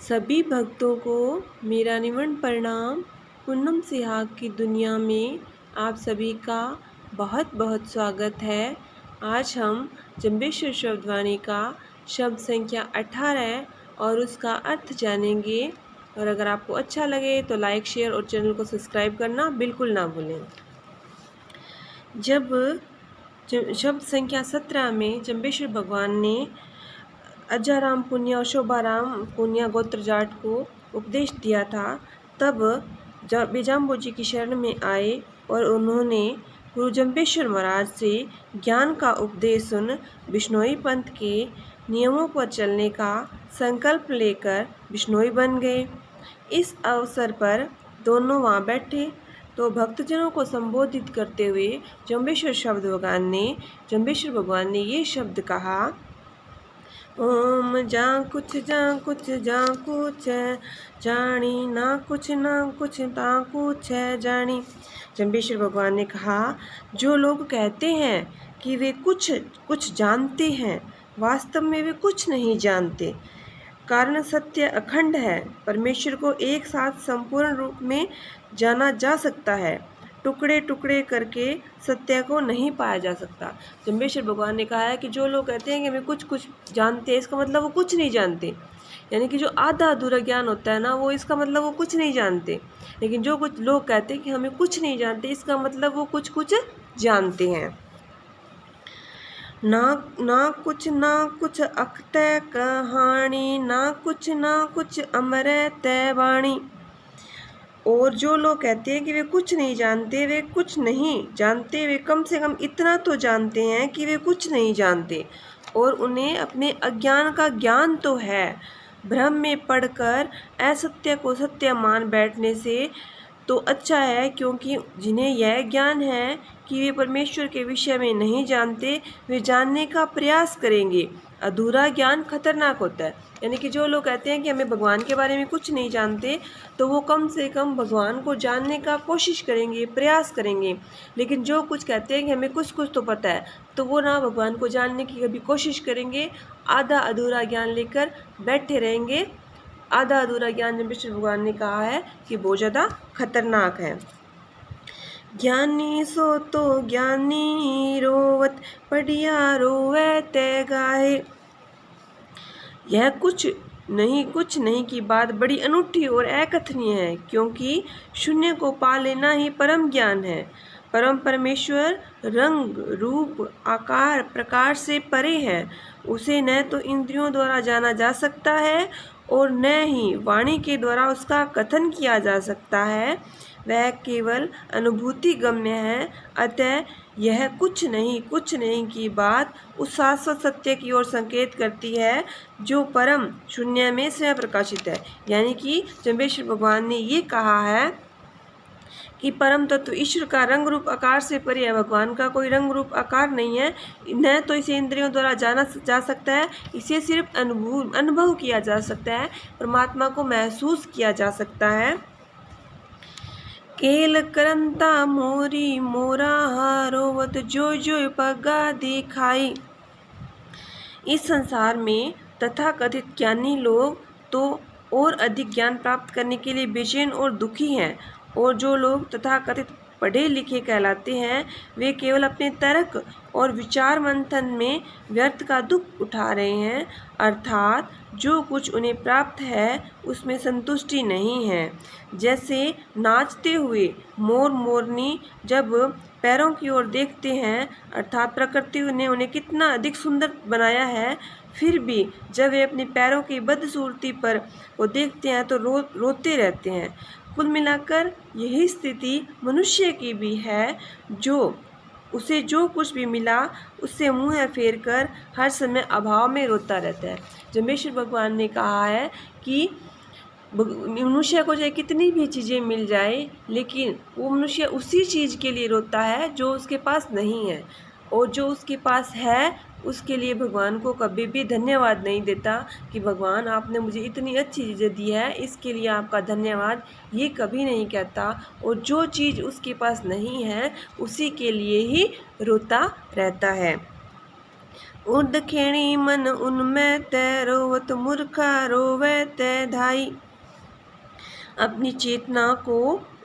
सभी भक्तों को मेरा निमन प्रणाम। पूनम सिहाग की दुनिया में आप सभी का बहुत बहुत स्वागत है। आज हम जंबेश्वर शब्दवाणी का शब्द संख्या 18 और उसका अर्थ जानेंगे। और अगर आपको अच्छा लगे तो लाइक, शेयर और चैनल को सब्सक्राइब करना बिल्कुल ना भूलें। जब शब्द संख्या 17 में जंबेश्वर भगवान ने अजाराम पुनिया और शोभाराम पुनिया गोत्र जाट को उपदेश दिया था, तब बेजाम्बू जी की शरण में आए और उन्होंने गुरु जंबेश्वर महाराज से ज्ञान का उपदेश सुन बिश्नोई पंथ के नियमों पर चलने का संकल्प लेकर बिश्नोई बन गए। इस अवसर पर दोनों वहाँ बैठे तो भक्तजनों को संबोधित करते हुए जंबेश्वर भगवान ने ये शब्द कहा, ओम जा कुछ जानी ना कुछ ता कुछ है जानी। जंबेश्वर भगवान ने कहा, जो लोग कहते हैं कि वे कुछ जानते हैं, वास्तव में वे कुछ नहीं जानते। कारण सत्य अखंड है। परमेश्वर को एक साथ संपूर्ण रूप में जाना जा सकता है, टुकड़े टुकड़े करके सत्य को नहीं पाया जा सकता। जंबेश्वर भगवान ने कहा है कि जो लोग कहते हैं कि हमें कुछ जानते हैं, इसका मतलब वो कुछ नहीं जानते। यानी कि जो आधा अधूरा ज्ञान होता है ना, वो इसका मतलब वो कुछ नहीं जानते। लेकिन जो कुछ लोग कहते हैं कि हमें कुछ नहीं जानते, इसका मतलब वो कुछ जानते हैं। ना कुछ अख्तै कहानी, ना कुछ अमृत वाणी। और जो लोग कहते हैं कि वे कुछ नहीं जानते, वे कुछ नहीं जानते, वे कम से कम इतना तो जानते हैं कि वे कुछ नहीं जानते और उन्हें अपने अज्ञान का ज्ञान तो है। भ्रम में पड़कर असत्य को सत्य मान बैठने से तो अच्छा है, क्योंकि जिन्हें यह ज्ञान है कि वे परमेश्वर के विषय में नहीं जानते, वे जानने का प्रयास करेंगे। अधूरा ज्ञान खतरनाक होता है। यानी कि जो लोग कहते हैं कि हमें भगवान के बारे में कुछ नहीं जानते, तो वो कम से कम भगवान को जानने का कोशिश करेंगे, प्रयास करेंगे। लेकिन जो कुछ कहते हैं कि हमें कुछ तो पता है, तो वो ना भगवान को जानने की कभी कोशिश करेंगे, आधा अधूरा ज्ञान लेकर बैठे रहेंगे। आधा अधूरा ज्ञान जंबेश्वर भगवान ने कहा है कि बहुत ज़्यादा खतरनाक है। ज्ञानी सो तो ज्ञानी रोवत, पढ़िया रोवे ते गाहे। यह कुछ नहीं की बात बड़ी अनूठी और अकथनीय है, क्योंकि शून्य को पा लेना ही परम ज्ञान है। परम परमेश्वर रंग रूप आकार प्रकार से परे है। उसे न तो इंद्रियों द्वारा जाना जा सकता है और न ही वाणी के द्वारा उसका कथन किया जा सकता है। वह केवल अनुभूति गम्य है। अतः यह कुछ नहीं की बात उस शाश्वत सत्य की ओर संकेत करती है जो परम शून्य में स्वयं प्रकाशित है। यानी कि जंबेश्वर भगवान ने ये कहा है कि परम तत्व ईश्वर का रंग रूप आकार से परे है। भगवान का कोई रंग रूप आकार नहीं है, न तो इसे इंद्रियों द्वारा जाना जा सकता है, इसे सिर्फ अनुभव किया जा सकता है, परमात्मा को महसूस किया जा सकता है। केल करंता मोरी मोरा हारोवत, जो पगा दिखाई। इस संसार में तथाकथित ज्ञानी लोग तो और अधिक ज्ञान प्राप्त करने के लिए बेचैन और दुखी हैं, और जो लोग तथाकथित पढ़े लिखे कहलाते हैं, वे केवल अपने तर्क और विचार मंथन में व्यर्थ का दुख उठा रहे हैं। अर्थात जो कुछ उन्हें प्राप्त है उसमें संतुष्टि नहीं है। जैसे नाचते हुए मोर मोरनी जब पैरों की ओर देखते हैं, अर्थात प्रकृति ने उन्हें कितना अधिक सुंदर बनाया है, फिर भी जब वे अपने पैरों की बदसूरती पर वो देखते हैं तो रोते रहते हैं। कुल मिलाकर यही स्थिति मनुष्य की भी है, जो उसे जो कुछ भी मिला उससे मुँह फेर कर हर समय अभाव में रोता रहता है। जंबेश्वर भगवान ने कहा है कि मनुष्य को चाहे कितनी भी चीज़ें मिल जाए, लेकिन वो मनुष्य उसी चीज़ के लिए रोता है जो उसके पास नहीं है, और जो उसके पास है उसके लिए भगवान को कभी भी धन्यवाद नहीं देता कि भगवान आपने मुझे इतनी अच्छी चीज़ें दी है, इसके लिए आपका धन्यवाद, ये कभी नहीं कहता। और जो चीज़ उसके पास नहीं है उसी के लिए ही रोता रहता है। ऊर्ध्वखेणी मन उनमें तय रोवत मूर्खा रोवे तय धाई। अपनी चेतना को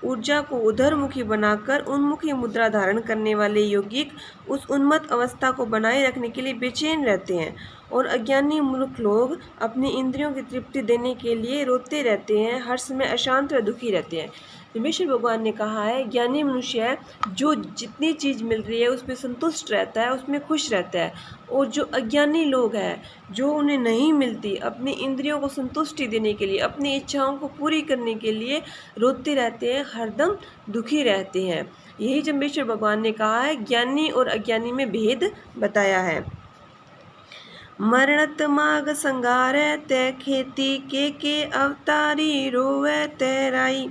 ऊर्जा को उधरमुखी बनाकर उन्मुखी मुद्रा धारण करने वाले यौगिक उस उन्मत्त अवस्था को बनाए रखने के लिए बेचैन रहते हैं और अज्ञानी मूर्ख लोग अपनी इंद्रियों की तृप्ति देने के लिए रोते रहते हैं, हर समय अशांत व दुखी रहते हैं। परमेश्वर भगवान ने कहा है, ज्ञानी मनुष्य जो जितनी चीज़ मिल रही है उसमें संतुष्ट रहता है, उसमें खुश रहता है, और जो अज्ञानी लोग हैं जो उन्हें नहीं मिलती, अपनी इंद्रियों को संतुष्टि देने के लिए, अपनी इच्छाओं को पूरी करने के लिए रोते रहते हैं, हरदम दुखी रहते हैं। यही परमेश्वर भगवान ने कहा है, ज्ञानी और अज्ञानी में भेद बताया है। मरणत माग संगारे तय खेती के अवतारी रोवे तय राई।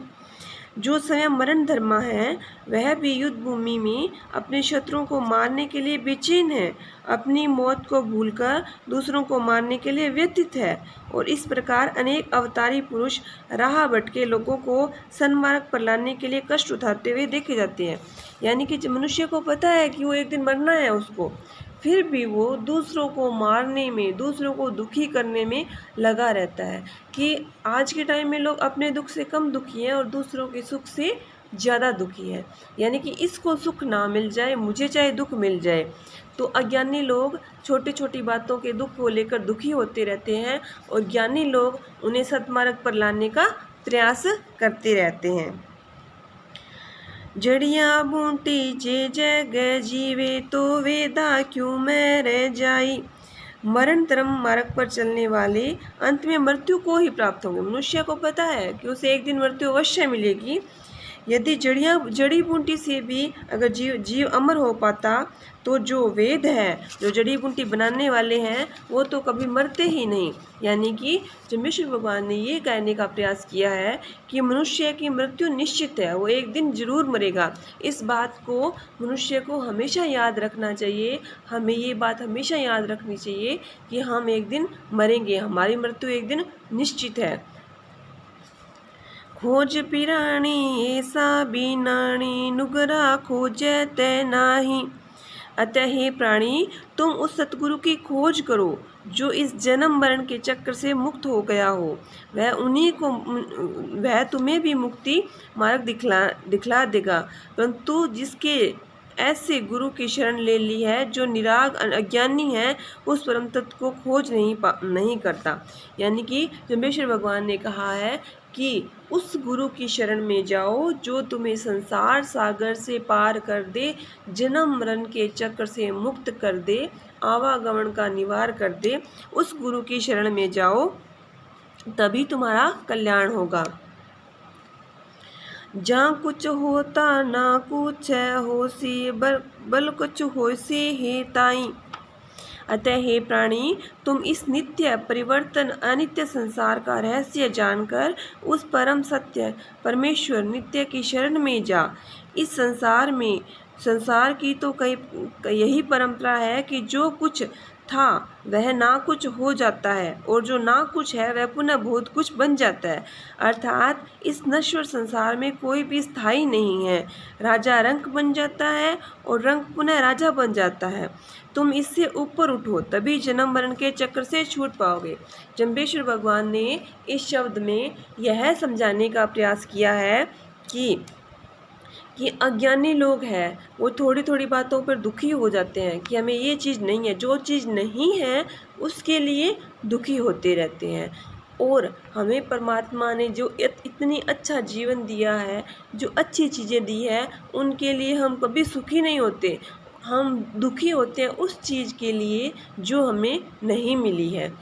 जो स्वयं मरण धर्मा है वह भी युद्ध भूमि में अपने शत्रुओं को मारने के लिए बेचैन है, अपनी मौत को भूलकर दूसरों को मारने के लिए व्यतीत है। और इस प्रकार अनेक अवतारी पुरुष राह भटके लोगों को सन्मार्ग पर लाने के लिए कष्ट उठाते हुए देखे जाते हैं। यानी कि मनुष्य को पता है कि वो एक दिन मरना है उसको, फिर भी वो दूसरों को मारने में, दूसरों को दुखी करने में लगा रहता है। कि आज के टाइम में लोग अपने दुख से कम दुखी हैं और दूसरों के सुख से ज़्यादा दुखी हैं। यानी कि इसको सुख ना मिल जाए, मुझे चाहे दुख मिल जाए। तो अज्ञानी लोग छोटी छोटी बातों के दुख को लेकर दुखी होते रहते हैं और ज्ञानी लोग उन्हें सत्मार्ग पर लाने का प्रयास करते रहते हैं। जड़िया बूटी जे जगह जीवे तो वेदा क्यों मैं रह जाई। मरण धर्म मार्ग पर चलने वाले अंत में मृत्यु को ही प्राप्त होंगे। मनुष्य को पता है कि उसे एक दिन मृत्यु अवश्य मिलेगी। यदि जड़ी बूटी से भी अगर जीव अमर हो पाता तो जो वेद है, जो जड़ी बूटी बनाने वाले हैं, वो तो कभी मरते ही नहीं। यानी कि परमेश्वर भगवान ने ये कहने का प्रयास किया है कि मनुष्य की मृत्यु निश्चित है, वो एक दिन जरूर मरेगा। इस बात को मनुष्य को हमेशा याद रखना चाहिए। हमें ये बात हमेशा याद रखनी चाहिए कि हम एक दिन मरेंगे, हमारी मृत्यु एक दिन निश्चित है। खोज पिराणी ऐसा बीनाणी नुगरा खोजे तय नाही। अतः हे प्राणी, तुम उस सतगुरु की खोज करो जो इस जन्म मरण के चक्र से मुक्त हो गया हो। वह तुम्हें भी मुक्ति मार्ग दिखला देगा। परंतु जिसके ऐसे गुरु की शरण ले ली है जो निराग अज्ञानी है, उस परम तत्व को खोज नहीं करता। यानी कि परमेश्वर भगवान ने कहा है कि उस गुरु की शरण में जाओ जो तुम्हें संसार सागर से पार कर दे, जन्म मरण के चक्र से मुक्त कर दे, आवागमन का निवार कर दे। उस गुरु की शरण में जाओ, तभी तुम्हारा कल्याण होगा। जहाँ कुछ होता ना कुछ होसी, बल कुछ होसी हे ताई। अतः हे प्राणी, तुम इस नित्य परिवर्तन अनित्य संसार का रहस्य जानकर उस परम सत्य परमेश्वर नित्य की शरण में जा। इस संसार की तो यही परंपरा है कि जो कुछ था वह ना कुछ हो जाता है और जो ना कुछ है वह पुनः बहुत कुछ बन जाता है। अर्थात इस नश्वर संसार में कोई भी स्थायी नहीं है। राजा रंक बन जाता है और रंक पुनः राजा बन जाता है। तुम इससे ऊपर उठो, तभी जन्म मरण के चक्र से छूट पाओगे। जम्बेश्वर भगवान ने इस शब्द में यह समझाने का प्रयास किया है कि अज्ञानी लोग हैं वो थोड़ी थोड़ी बातों पर दुखी हो जाते हैं कि हमें ये चीज़ नहीं है। जो चीज़ नहीं है उसके लिए दुखी होते रहते हैं। और हमें परमात्मा ने जो इतनी अच्छा जीवन दिया है, जो अच्छी चीज़ें दी है, उनके लिए हम कभी सुखी नहीं होते। हम दुखी होते हैं उस चीज़ के लिए जो हमें नहीं मिली है।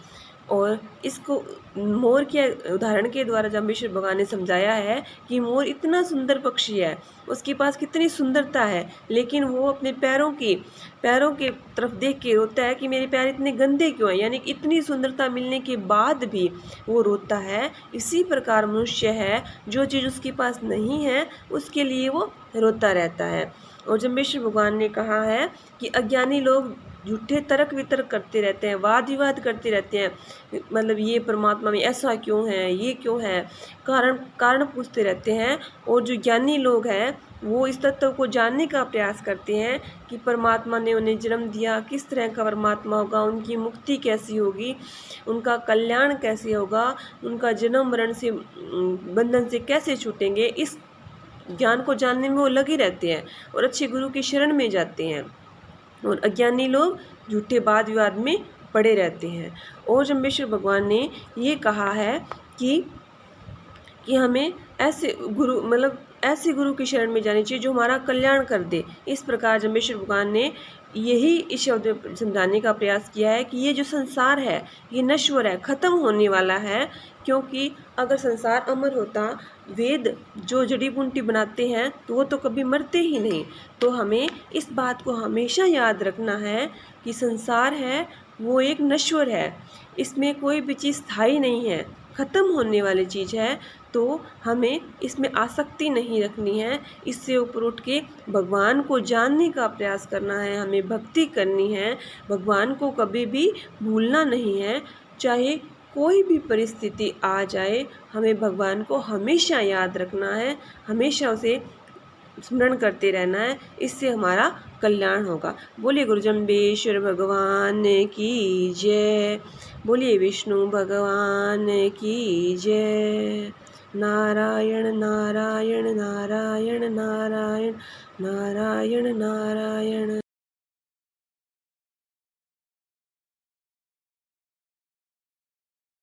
और इसको मोर के उदाहरण के द्वारा जम्बेश्वर भगवान ने समझाया है कि मोर इतना सुंदर पक्षी है, उसके पास कितनी सुंदरता है, लेकिन वो अपने पैरों के तरफ देख के रोता है कि मेरे पैर इतने गंदे क्यों हैं। यानी इतनी सुंदरता मिलने के बाद भी वो रोता है। इसी प्रकार मनुष्य है, जो चीज़ उसके पास नहीं है उसके लिए वो रोता रहता है। और जम्बेश्वर भगवान ने कहा है कि अज्ञानी लोग झूठे तर्क वितर्क करते रहते हैं, वाद विवाद करते रहते हैं, मतलब ये परमात्मा में ऐसा क्यों है, ये क्यों है, कारण कारण पूछते रहते हैं। और जो ज्ञानी लोग हैं वो इस तत्व को जानने का प्रयास करते हैं कि परमात्मा ने उन्हें जन्म दिया, किस तरह का परमात्मा होगा, उनकी मुक्ति कैसी होगी, उनका कल्याण कैसे होगा, उनका जन्म मरण से बंधन से कैसे छूटेंगे, इस ज्ञान को जानने में वो लगे रहते हैं और अच्छे गुरु की शरण में जाते हैं। और अज्ञानी लोग झूठे वाद विवाद में पड़े रहते हैं। और जम्बेश्वर भगवान ने ये कहा है कि हमें ऐसे गुरु मतलब ऐसे गुरु की शरण में जानी चाहिए जो हमारा कल्याण कर दे। इस प्रकार जम्बेश्वर भगवान ने यही इस शब्द में समझाने का प्रयास किया है कि ये जो संसार है ये नश्वर है, ख़त्म होने वाला है। क्योंकि अगर संसार अमर होता, वेद जो जड़ी बूटी बनाते हैं तो वो तो कभी मरते ही नहीं। तो हमें इस बात को हमेशा याद रखना है कि संसार है वो एक नश्वर है, इसमें कोई भी चीज़ स्थायी नहीं है, ख़त्म होने वाली चीज़ है। तो हमें इसमें आसक्ति नहीं रखनी है, इससे ऊपर उठ के भगवान को जानने का प्रयास करना है, हमें भक्ति करनी है, भगवान को कभी भी भूलना नहीं है। चाहे कोई भी परिस्थिति आ जाए, हमें भगवान को हमेशा याद रखना है, हमेशा उसे स्मरण करते रहना है, इससे हमारा कल्याण होगा। बोलिए गुरु जम्बेश्वर भगवान की जय, बोलिए विष्णु भगवान की जय। नारायण नारायण नारायण नारायण नारायण नारायण।